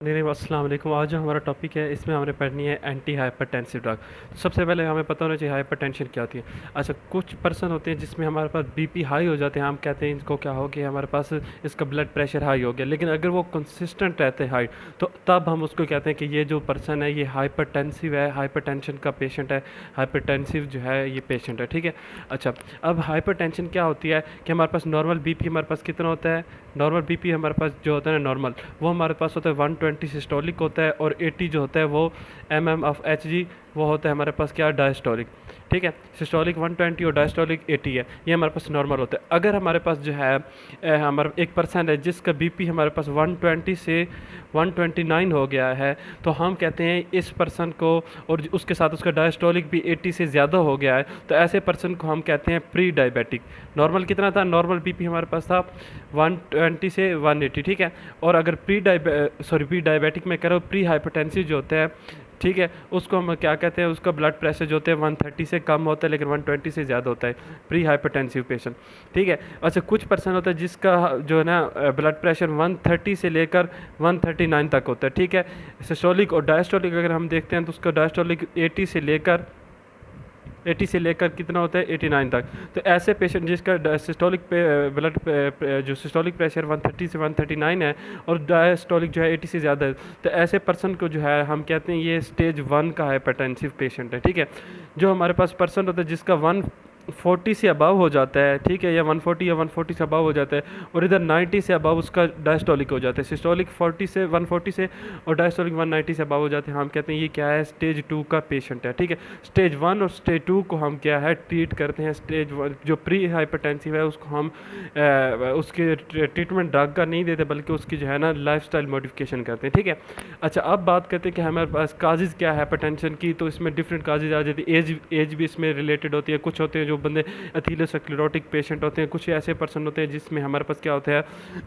नहीं, नहीं, अस्सलाम वालेकुम। आज जो हमारा टॉपिक है इसमें हमने पढ़नी है एंटी हाइपरटेंसिव ड्रग। सबसे पहले हमें पता होना चाहिए हाइपरटेंशन क्या होती है। अच्छा, कुछ पर्सन होते हैं जिसमें हमारे पास बीपी हाई हो जाते हैं, हम कहते हैं इनको क्या हो गया, हमारे पास इसका ब्लड प्रेशर हाई हो गया, लेकिन अगर वो कंसिस्टेंट रहते हैं हाई, तो तब हम उसको कहते हैं कि ये जो पर्सन है ये हाइपरटेंसिव है, हाइपरटेंशन का पेशेंट है, हाइपरटेंसिव जो है ये पेशेंट है। ठीक है। अच्छा, अब हाइपरटेंशन क्या होती है कि हमारे पास नॉर्मल बीपी हमारे पास कितना होता है। नॉर्मल बीपी हमारे पास जो होता है ना नॉर्मल, वो हमारे पास होता है 120 सिस्टोलिक होता है, और 80 जो होता है वो mmHg वो होता है हमारे पास क्या, डायस्टोलिक। ठीक है। सिस्टोलिक 120 और डायस्टोलिक 80 है, ये हमारे पास नॉर्मल होता है। अगर हमारे पास जो है हमारा एक पर्सन है जिसका बीपी हमारे पास 120 से 129 हो गया है, तो हम कहते हैं इस पर्सन को, और उसके साथ उसका डायस्टोलिक भी 80 से ज़्यादा हो गया है, तो ऐसे पर्सन को हम कहते हैं प्री डायबिटिक। नॉर्मल कितना था, नॉर्मल बीपी हमारे पास था 120 से 180। ठीक है। और अगर प्री डायबिटिक में करो, प्री हाइपरटेंसिव जो होता है, ठीक है, उसको हम क्या कहते हैं, उसका ब्लड प्रेशर जो होता है 130 से कम होता है लेकिन 120 से ज़्यादा होता है, प्री हाइपरटेंसिव पेशेंट। ठीक है। अच्छा, कुछ पर्सन होता है जिसका जो है ना ब्लड प्रेशर 130 से लेकर 139 तक होता है। ठीक है। सिस्टोलिक और डायस्टोलिक अगर हम देखते हैं तो उसका डायस्टोलिक 80 से लेकर कितना होता है 89 तक। तो ऐसे पेशेंट जिसका सिस्टोलिक ब्लड जो सिस्टोलिक प्रेशर 130 से 139 है और डायस्टोलिक जो है 80 से ज़्यादा है, तो ऐसे पर्सन को जो है हम कहते हैं ये स्टेज 1 का हाइपरटेंसिव पेशेंट है। ठीक है। जो हमारे पास पर्सन होता है जिसका 140 से अबव हो जाता है, ठीक है, या 140 से अबव हो जाता है, और इधर 90 से अबव उसका डायस्टोलिक हो जाता है, सिस्टोलिक 140 से और डायस्टोलिक 190 से अबव हो जाते हैं, हम कहते हैं ये क्या है, स्टेज 2 का पेशेंट है। ठीक है। स्टेज 1 और स्टेज 2 को हम क्या है ट्रीट करते हैं। स्टेज 1 जो प्री हाइपरटेंसिव है उसको हम उसके ट्रीटमेंट ड्रग का नहीं देते, बल्कि उसकी जो है ना लाइफस्टाइल मॉडिफिकेशन करते हैं। ठीक है। अच्छा, अब बात करते हैं कि हमारे पास काजेज़ क्या है हाइपरटेंशन की, तो इसमें डिफरेंट काजेज़ आ जाती है। एज भी इसमें रिलेटेड होती है। कुछ होते हैं जो बंदे एथीरोस्क्लेरोटिक पेशेंट होते हैं, कुछ ऐसे पर्सन होते हैं जिसमें हमारे पास क्या होता है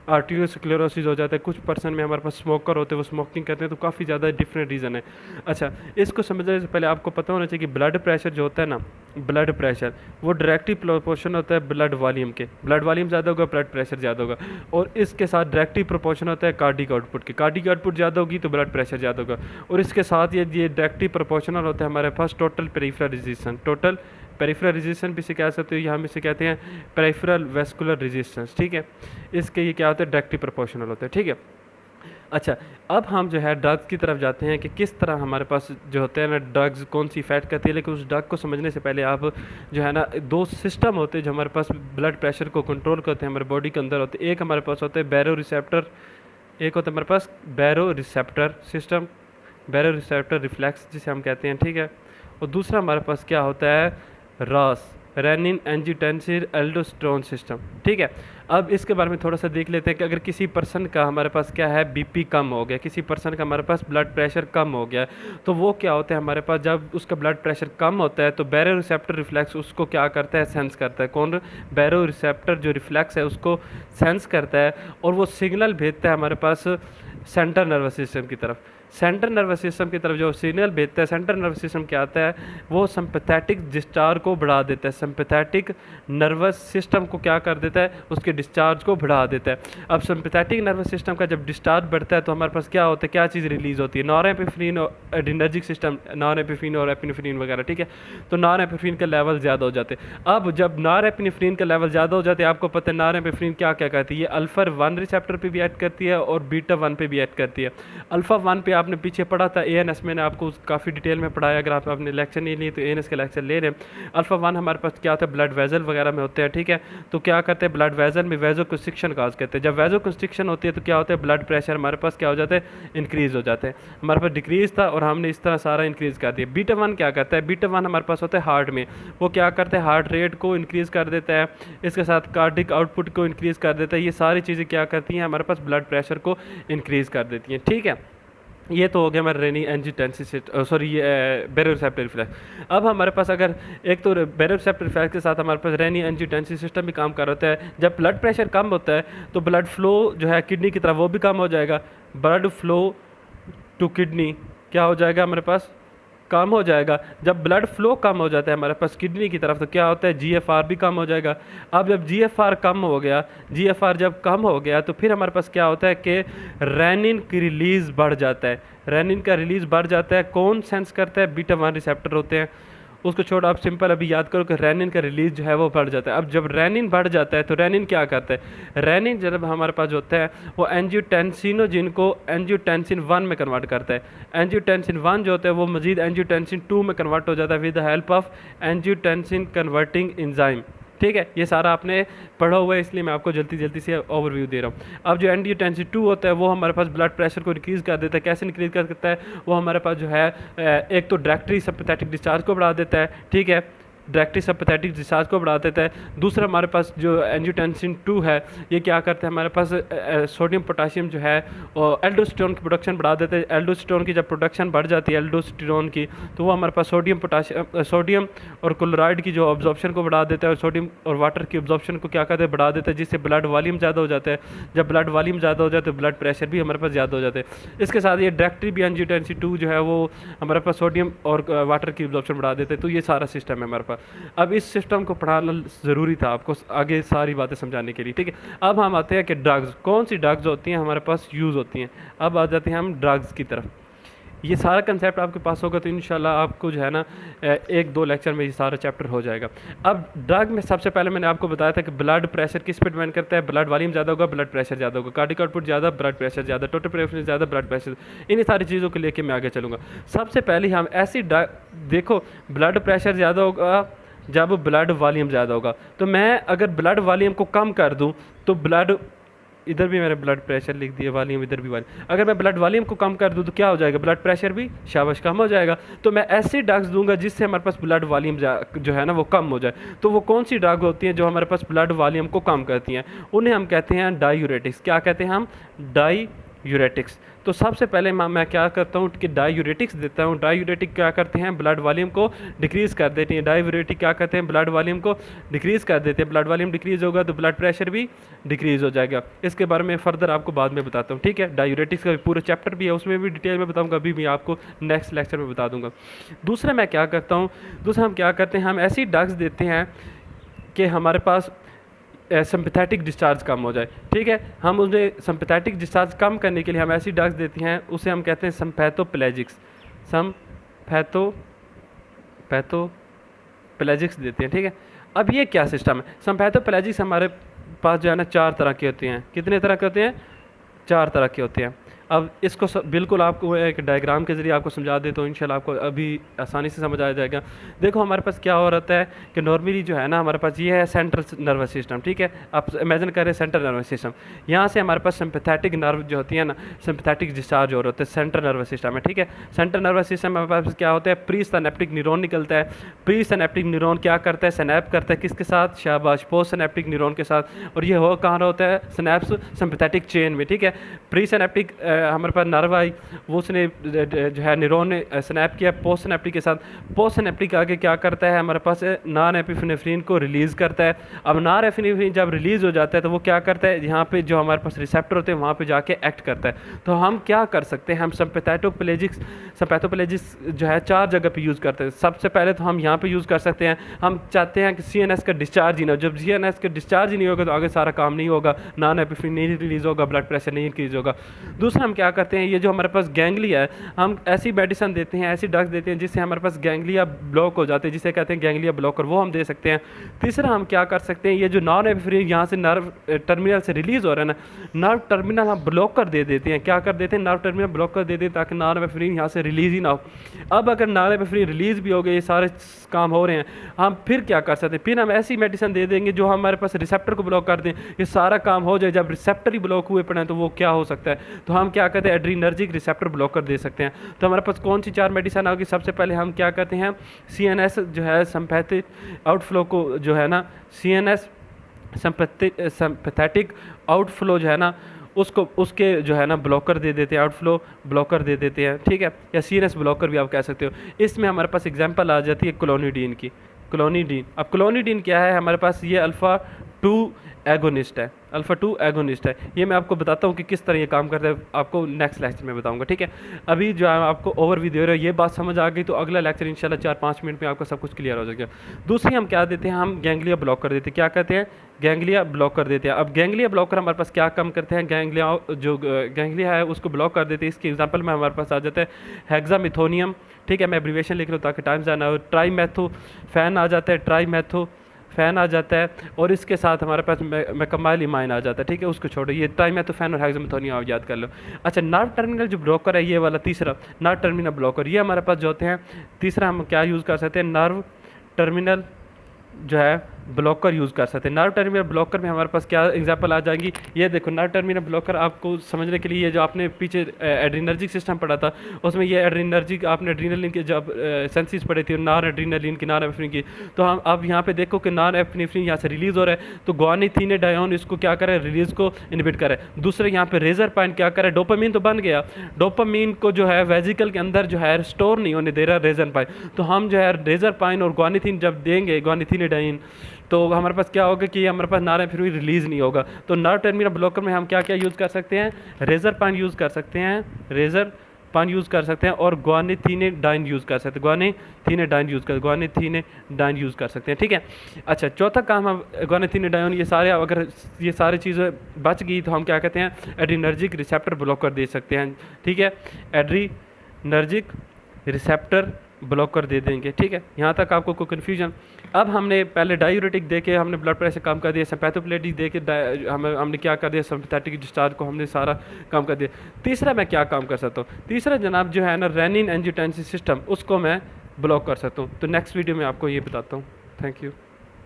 आर्टीरियोस्क्लेरोसिस हो जाता है, कुछ पर्सन में हमारे पास स्मोकर होते हैं, वो स्मोकिंग करते हैं, तो काफ़ी ज़्यादा डिफरेंट रीज़न है। अच्छा, इसको समझने से पहले आपको पता होना चाहिए कि ब्लड प्रेशर जो होता है ना, ब्लड प्रेशर वो डायरेक्टली प्रोपोर्शन होता है ब्लड वॉल्यूम के। ब्लड वॉल्यूम ज़्यादा होगा, ब्लड प्रेशर ज़्यादा होगा, और इसके साथ डायरेक्टली प्रोपोर्शन होता है कार्डिक आउटपुट के। कार्डिक आउटपुट ज़्यादा होगी तो ब्लड प्रेशर ज़्यादा होगा, और इसके साथ ये डायरेक्टली प्रोपोर्शनल होता है हमारे पास total peripheral resistance. Total peripheral resistance भी से कह सकते हो, यहाँ में से कहते हैं पेरिफेरल वेस्कुलर रेजिस्टेंस। ठीक है। इसके ये क्या होता है, डायरेक्टली प्रोपोर्शनल होता है। ठीक है। अच्छा, अब हम जो है ड्रग्स की तरफ जाते हैं कि किस तरह हमारे पास जो होते हैं ना ड्रग्स कौन सी इफेक्ट करती है। लेकिन उस ड्रग को समझने से पहले आप जो है ना दो सिस्टम होते हैं जो हमारे पास ब्लड प्रेशर को कंट्रोल करते हैं, हमारे बॉडी के अंदर होते हैं। एक हमारे पास होता है बैरो रिसेप्टर, एक होता है हमारे पास बैरो रिसेप्टर सिस्टम, बैरो रिसेप्टर रिफ्लेक्स जिसे हम कहते हैं। ठीक है। और दूसरा हमारे पास क्या होता है, रास रेनिन एंजियोटेंसिन एल्डोस्टेरोन सिस्टम। ठीक है। अब इसके बारे में थोड़ा सा देख लेते हैं कि अगर किसी पर्सन का हमारे पास क्या है बीपी कम हो गया, किसी पर्सन का हमारे पास ब्लड प्रेशर कम हो गया, तो वो क्या होता है हमारे पास, जब उसका ब्लड प्रेशर कम होता है तो बैरो रिसेप्टर रिफ्लेक्स उसको क्या करता है, सेंस करता है। कौन, बैरो रिसेप्टर जो रिफ्लेक्स है उसको सेंस करता है, और वो सिग्नल भेजता है हमारे पास सेंट्रल नर्वस सिस्टम की तरफ। सेंट्रल नर्वस सिस्टम की तरफ जो सिग्नल भेजता है, सेंट्रल नर्वस सिस्टम क्या आता है, वो सिंपैथेटिक डिस्चार्ज को बढ़ा देता है। सिंपैथेटिक नर्वस सिस्टम को क्या कर देता है, उसके डिस्चार्ज को बढ़ा देता है। अब सिंपैथेटिक नर्वस सिस्टम का जब डिस्चार्ज बढ़ता है तो हमारे पास क्या होता है, क्या चीज़ रिलीज होती है, नॉरएपिनेफ्रिन और एड्रेनर्जिक सिस्टम, नॉरएपिनेफ्रिन और एपिनेफ्रिन वगैरह। ठीक है। तो नॉरएपिनेफ्रिन के लेवल ज़्यादा हो जाते हैं। अब जब नॉरएपिनेफ्रिन के लेवल ज़्यादा हो जाते हैं, आपको पता है नॉरएपिनेफ्रिन क्या क्या करती है, ये अल्फा 1 रिसेप्टर पे भी एक्ट करती है और बीटा 1 पे भी एक्ट करती है। अल्फा 1 पे आपने पीछे पढ़ा था एएनएस में, आपको काफ़ी डिटेल में पढ़ाया, अगर आपने लेक्चर नहीं लिए तो एएनएस के लेक्चर ले रहे हैं। अल्फा 1 हमारे पास क्या होता है, ब्लड वेजल वगैरह में होते हैं। ठीक है। तो क्या करते हैं, ब्लड वेजल में वेजो कंस्ट्रिक्शन काज करते हैं। जब वेजो कंस्ट्रिक्शन होती है तो क्या होता है, ब्लड प्रेशर हमारे पास क्या हो जाता है, इंक्रीज हो जाता है। हमारे पास डिक्रीज था और हमने इस तरह सारा इंक्रीज कर दिया। बीटा 1 क्या करता है, बीटा 1 हमारे पास होता है हार्ट में, वो क्या करता है, हार्ट रेट को इंक्रीज कर देता है, इसके साथ कार्डिक आउटपुट को इंक्रीज कर देता है। ये सारी चीज़ें क्या करती हैं, हमारे पास ब्लड प्रेशर को इंक्रीज कर देती हैं। ठीक है। ये तो हो गया हमारा रेनी एंजियोटेंसिन, सॉरी ये बैरो रिसेप्टर रिफ्लेक्स। अब हमारे पास अगर एक तो बैरो रिसेप्टर रिफ्लेक्स के साथ हमारे पास रेनी एंजियोटेंसिन सिस्टम भी काम कर होता है। जब ब्लड प्रेशर कम होता है तो ब्लड फ्लो जो है किडनी की तरफ वो भी कम हो जाएगा। ब्लड फ्लो टू किडनी क्या हो जाएगा हमारे पास, कम हो जाएगा। जब ब्लड फ्लो कम हो जाता है हमारे पास किडनी की तरफ, तो क्या होता है, जीएफआर भी कम हो जाएगा। अब जब जीएफआर कम हो गया, जीएफआर जब कम हो गया तो फिर हमारे पास क्या होता है कि रेनिन की रिलीज़ बढ़ जाता है। रेनिन का रिलीज़ बढ़ जाता है, कौन सेंस करता है, बीटा 1 रिसेप्टर होते हैं, उसको छोड़, आप सिंपल अभी याद करो कि रेनिन का रिलीज जो है वो बढ़ जाता है। अब जब रेनिन बढ़ जाता है तो रेनिन क्या करता है, रेनिन जब हमारे पास होता है वो एंजियोटेंसिनोजिन को एंजियोटेंसिन 1 में कन्वर्ट करता है। एंजियोटेंसिन 1 जो होता है वो मजीद एंजियोटेंसिन 2 में कन्वर्ट हो जाता है with the help of angiotensin converting enzyme. ठीक है, ये सारा आपने पढ़ा हुआ है, इसलिए मैं आपको जल्दी जल्दी से ओवरव्यू दे रहा हूँ। अब जो एंजियोटेंसिन 2 होता है वो हमारे पास ब्लड प्रेशर को इंक्रीज़ कर देता है। कैसे इंक्रीज़ कर सकता है, वो हमारे पास जो है एक तो डायरेक्टरी सिम्पैथेटिक डिस्चार्ज को बढ़ा देता है, ठीक है, डायरेक्टरी सिम्पैथेटिक डिस्चार्ज को बढ़ा देता है। दूसरा हमारे पास जो एंजियोटेंसिन 2 है ये क्या करता है, हमारे पास सोडियम पोटाशियम जो है एल्डोस्टेरोन की प्रोडक्शन बढ़ा देता है। एल्डोस्टेरोन की जब प्रोडक्शन बढ़ जाती है एल्डोस्टेरोन की, तो वो हमारे पास सोडियम और क्लोराइड की जो ऑब्जॉर्प्शन को बढ़ा देता है, और सोडियम और वाटर की ऑब्जॉर्प्शन को क्या करता है, बढ़ा देता है, जिससे ब्लड वॉल्यूम ज़्यादा हो जाता है। जब ब्लड वॉल्यूम ज़्यादा हो जाए तो ब्लड प्रेशर भी हमारे पास ज़्यादा हो जाता है। इसके साथ ये डायरेक्टरी भी एंजियोटेंसिन 2 जो है वो हमारे पास सोडियम और वाटर की ऑब्जॉर्प्शन बढ़ा देते हैं। तो ये सारा सिस्टम है हमारे पास। अब इस सिस्टम को पढ़ाना ज़रूरी था आपको आगे सारी बातें समझाने के लिए, ठीक है। अब हम आते हैं कि ड्रग्स, कौन सी ड्रग्स होती हैं हमारे पास यूज़ होती हैं। अब आ जाते हैं हम ड्रग्स की तरफ। ये सारा कंसेप्ट आपके पास होगा तो इंशाल्लाह आपको जो है ना 1-2 लेक्चर में ये सारा चैप्टर हो जाएगा। अब ड्रग में सबसे पहले मैंने आपको बताया था कि ब्लड प्रेशर किस पे डिपेंड करता है, ब्लड वॉल्यूम ज़्यादा होगा ब्लड प्रेशर ज़्यादा होगा, कार्डिक आउटपुट ज़्यादा ब्लड प्रेशर ज़्यादा, टोटल प्रेशर ज़्यादा ब्लड प्रेशर, इन सारी चीज़ों को लेकर मैं आगे चलूँगा। सबसे पहले हम ऐसी देखो, ब्लड प्रेशर ज़्यादा होगा जब ब्लड वॉल्यूम ज़्यादा होगा। तो मैं अगर ब्लड वॉल्यूम को कम कर दूं तो ब्लड, इधर भी मैंने ब्लड प्रेशर लिख दिया, वॉल्यूम इधर भी वॉल्यूम, अगर मैं ब्लड वॉल्यूम को कम कर दूं तो क्या हो जाएगा, ब्लड प्रेशर भी शाबाश कम हो जाएगा। तो मैं ऐसी ड्रग्स दूंगा जिससे हमारे पास ब्लड वॉल्यूम जो है ना वो कम हो जाए। तो वो कौन सी ड्रग होती हैं जो हमारे पास ब्लड वॉल्यूम को कम करती हैं, उन्हें हम कहते हैं डायूरेटिक्स। क्या कहते हैं हम, डायूरेटिक्स। तो सबसे पहले मैं क्या करता हूँ कि डायूरेटिक्स देता हूँ। डायूरेटिक क्या करते हैं, ब्लड वॉल्यूम को डिक्रीज़ कर देते हैं। डायूरेटिक क्या करते हैं, ब्लड वॉल्यूम को डिक्रीज़ कर देते हैं। ब्लड वॉल्यूम डिक्रीज़ होगा तो ब्लड प्रेशर भी डिक्रीज़ हो जाएगा। इसके बारे में फर्दर आपको बाद में बताता हूँ, ठीक है। डायूरेटिक्स का पूरा चैप्टर भी है, उसमें भी डिटेल में बताऊँगा, अभी भी आपको नेक्स्ट लेक्चर में बता दूँगा। दूसरा मैं क्या करता हूँ, दूसरा हम क्या करते हैं, हम ऐसी ड्रग्स देते हैं कि हमारे पास सिंपैथेटिक डिस्चार्ज कम हो जाए, ठीक है। हम उन्हें सिंपैथेटिक डिस्चार्ज कम करने के लिए हम ऐसी ड्रग्स देती हैं, उसे हम कहते हैं सिम्पैथोपेलेजिक्स। पैथोपेलेजिक्स देते हैं, ठीक है। अब ये क्या सिस्टम है, सिम्पैथोपेलेजिक्स हमारे पास जो है ना 4 तरह के होते हैं। कितने तरह के होते हैं, 4 तरह के होते हैं। अब इसको बिल्कुल आपको एक डायग्राम के ज़रिए आपको समझा दे तो इंशाल्लाह आपको अभी आसानी से समझ आ जाएगा। देखो हमारे पास क्या हो रहा है कि नॉर्मली जो है ना हमारे पास ये है सेंट्रल नर्वस सिस्टम, ठीक है। आप इमेजिन करें सेंट्रल नर्वस सिस्टम, यहाँ से हमारे पास सिंपैथेटिक नर्व जो होती है ना, सिंपैथेटिक डिस्चार्ज हो रहा होता है, सेंट्रल नर्वस सिस्टम है, ठीक है। सेंट्रल नर्वस सिस्टम में हमारे पास क्या होता है, प्री सिनेप्टिक न्यूरॉन निकलता है। प्री सिनेप्टिक न्यूरॉन क्या करता है, सिनैप करता है, किसके साथ, शाबाश, पोस्ट सिनेप्टिक न्यूरॉन के साथ। और ये हो कहाँ होता है, सिनैप्स सिंपैथेटिक चेन में, ठीक है। प्री सिनेप्टिक हमारे पास नर्व आई, वो उसने जो है न्यूरॉन ने स्नैप किया पोस्ट सिनेप्टिक के साथ। पोस्ट सिनेप्टिक आगे क्या करता है, हमारे पास नॉन एपिनेफ्रिन को रिलीज़ करता है। अब नॉन एपिनेफ्रिन जब रिलीज़ हो जाता है तो वो क्या करता है, यहाँ पे जो हमारे पास रिसेप्टर होते हैं वहाँ पे जाके एक्ट करता है। तो हम क्या कर सकते हैं, हम सिम्पैथोपेलेजिक्स जो है 4 जगह पे यूज़ करते हैं। सबसे पहले तो हम यहाँ पे यूज़ कर सकते हैं, हम चाहते हैं कि CNS का डिस्चार्ज ही ना हो। जब CNS का डिस्चार्ज ही नहीं होगा तो आगे सारा काम नहीं होगा, नॉन एपिनेफ्रिन नहीं रिलीज़ होगा, ब्लड प्रेशर नहीं इंक्रीज़ होगा। दूसरा हम क्या करते हैं, ये जो हमारे पास गैंग्लिया है, हम ऐसी मेडिसिन देते हैं, ऐसी ड्रग्स देते हैं जिससे हमारे पास गैंग्लिया ब्लॉक हो जाते हैं, जिसे कहते हैं गैंग्लिया ब्लॉकर, वो हम दे सकते हैं। तीसरा हम क्या कर सकते हैं, ये जो नॉन एपिनेफ्रिन यहाँ से नर्व टर्मिनल से रिलीज़ हो रहा है ना, नर्व टर्मिनल हम ब्लॉकर दे देते हैं। क्या कर देते हैं, नर्व टर्मिनल ब्लॉकर दे देते हैं ताकि नॉन एपिनेफ्रिन यहाँ से रिलीज़ ही ना हो। अब अगर नॉन एपिनेफ्रिन रिलीज़ भी हो गए, ये सारे काम हो रहे हैं, हम फिर क्या कर सकते हैं, फिर हम ऐसी मेडिसिन दे देंगे जो हमारे पास रिसेप्टर को ब्लॉक कर दें, ये सारा काम हो जाए। जब रिसेप्टर ही ब्लॉक हुए पड़े तो वो क्या हो सकता है, तो हम क्या कहते हैं, एड्रीनर्जिक रिसेप्टर ब्लॉकर दे सकते हैं। तो हमारे पास कौन सी 4 मेडिसिन होगी, सबसे पहले हम क्या करते हैं, CNS जो है सिम्पैथिक आउटफ्लो को जो है ना, CNS सिम्पैथेटिक आउटफ्लो जो है ना उसको, उसके जो है ना ब्लॉकर दे देते हैं, आउटफ्लो ब्लॉकर दे देते हैं, ठीक है, या CNS ब्लॉकर भी आप कह सकते हो। इसमें हमारे पास एग्जांपल आ जाती है क्लोनिडीन की। क्लोनिडीन, अब क्लोनिडीन क्या है, हमारे पास ये अल्फ़ा 2 2 एगोनिस्ट है, अल्फ़ा 2 एगोनिस्ट है। ये मैं आपको बताता हूँ कि किस तरह ये काम करता है, आपको नेक्स्ट लेक्चर में बताऊँगा, ठीक है। अभी जो है आपको ओवरव्यू दे रहा है, ये बात समझ आ गई तो अगला लेक्चर इंशाल्लाह 4-5 मिनट में आपको सब कुछ क्लियर हो जाएगा। दूसरी हम क्या देते हैं, हम गैंग्लिया ब्लॉक कर देते हैं। क्या कहते हैं, गैंग्लिया ब्लॉक कर देते हैं। अब गैंग्लिया ब्लॉकर हमारे पास क्या काम करते हैं, गैंग्लिया है उसको ब्लॉक कर देते हैं। इसके एग्जांपल में हमारे पास आ जाता है हेक्सामिथोनियम, ठीक है, मैं एब्रीविएशन लिख रहा हूँ ताकि टाइम ज़्यादा हो। ट्राईमेथोफैन आ जाता है, ट्राईमेथोफैन आ जाता है, और इसके साथ हमारे पास मैकमाइलिमाइन आ जाता है, ठीक है, उसको छोड़ो। ये ट्राईमेथोफैन और हेक्सामिथोनियम आप याद कर लो। अच्छा, नर्व टर्मिनल जो ब्लॉकर है, ये वाला तीसरा नर्व टर्मिनल ब्लॉकर, ये हमारे पास जो होते हैं, तीसरा हम क्या यूज़ कर सकते हैं, नर्व टर्मिनल जो है ब्लॉकर यूज़ कर सकते हैं। नर्व टर्मिनल ब्लॉकर में हमारे पास क्या एग्जांपल आ जाएंगी, ये देखो नर्व टर्मिनल ब्लॉकर आपको समझने के लिए, ये जो आपने पीछे एड्रीनर्जिक सिस्टम पढ़ा था उसमें ये एड्रीनर्जिक आपने एड्रीनलिन की जब सेंसिस पढ़ी थी, नॉन एड्रीनलिन की, नॉन एपिनेफ्रिन की, तो हम अब यहाँ पे देखो कि नॉन एपिनेफ्रिन यहाँ से रिलीज़ हो रहा है, तो ग्वानिथिनेडायोन इसको क्या करे, रिलीज़ को इनहिबिट करे। दूसरे यहाँ पे रेजरपाइन क्या करे, डोपामीन तो बन गया, डोपामीन को जो है वेजिकल के अंदर जो है स्टोर नहीं होने दे रहा रेजरपाइन, तो हम जो है रेजरपाइन और ग्वानिथिन जब देंगे, ग्वानिथिनेडाइन, तो हमारे पास क्या होगा कि हमारे पास नॉरेपिनेफ्रिन रिलीज़ नहीं होगा। तो नर्व टर्मिनल ब्लॉकर में हम क्या क्या यूज़ कर सकते हैं, रेजरपाइन यूज़ कर सकते हैं, रेजरपाइन यूज़ कर सकते हैं, और ग्वानिथिनेडाइन यूज़ कर सकते हैं, ग्वानिथिनेडाइन यूज़ कर सकते हैं, ठीक है। अच्छा, चौथा काम हम ग्वानिथिनेडाइन, ये सारे अगर ये सारी चीज़ें बच गई तो हम क्या कहते हैं, एड्रीनर्जिक रिसेप्टर ब्लॉकर दे सकते हैं, ठीक है, एड्रीनर्जिक रिसेप्टर ब्लॉकर दे देंगे, ठीक है। यहाँ तक आपको कोई कन्फ्यूजन। अब हमने पहले डायूरेटिक दे के हमने ब्लड प्रेशर कम कर दिया, सिम्पैथोप्लेटिक दे के हमने क्या कर दिया, सिम्पैथेटिक डिस्चार्ज को हमने सारा काम कर दिया। तीसरा मैं क्या काम कर सकता हूँ, तीसरा जनाब जो है ना रेनिन एंजियोटेंसिन सिस्टम, उसको मैं ब्लॉक कर सकता हूँ। तो नेक्स्ट वीडियो में आपको ये बताता हूँ। Thank you.